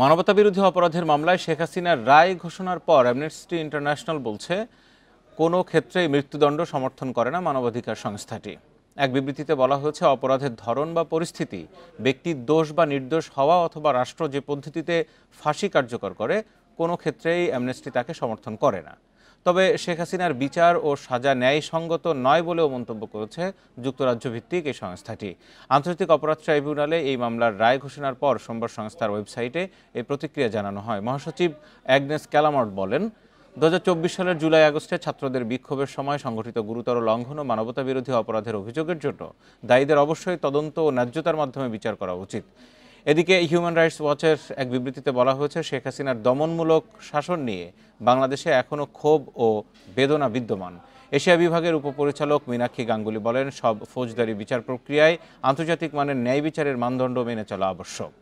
মানবতাবিরোধী অপরাধের মামলায় শেখ হাসিনার রায় ঘোষণার পর অ্যামনেস্টি ইন্টারন্যাশনাল বলছে, কোনো ক্ষেত্রেই মৃত্যুদণ্ড সমর্থন করে না মানবাধিকার সংস্থাটি। এক বিবৃতিতে বলা হয়েছে, অপরাধের ধরন বা পরিস্থিতি, ব্যক্তির দোষ বা নির্দোষ হওয়া অথবা রাষ্ট্র যে পদ্ধতিতে ফাঁসি কার্যকর করে, কোনো ক্ষেত্রেই অ্যামনেস্টি তাকে সমর্থন করে না। তবে শেখ হাসিনার বিচার ও সাজা ন্যায়সঙ্গত নয় বলেও মন্তব্য করেছে যুক্তরাজ্য ভিত্তিক এই সংস্থাটি। আন্তর্জাতিক অপরাধ ট্রাইব্যুনালে এই মামলার রায় ঘোষণার পর সোমবার সংস্থার ওয়েবসাইটে এই প্রতিক্রিয়া জানানো হয়। মহাসচিব অ্যাগনেস ক্যালামার্ট বলেন, 2024 সালের জুলাই আগস্টে ছাত্রদের বিক্ষোভের সময় সংঘটিত গুরুতর লঙ্ঘন ও মানবতাবিরোধী অপরাধের অভিযোগের জন্য দায়ীদের অবশ্যই তদন্ত ও ন্যায্যতার মাধ্যমে বিচার করা উচিত। এদিকে হিউম্যান রাইটস ওয়াচের এক বিবৃতিতে বলা হয়েছে, শেখ হাসিনার দমনমূলক শাসন নিয়ে বাংলাদেশে এখনও ক্ষোভ ও বেদনা বিদ্যমান। এশিয়া বিভাগের উপপরিচালক মীনাক্ষী গাঙ্গুলি বলেন, সব ফৌজদারি বিচার প্রক্রিয়ায় আন্তর্জাতিক মানের ন্যায় বিচারের মানদণ্ড মেনে চলা আবশ্যক।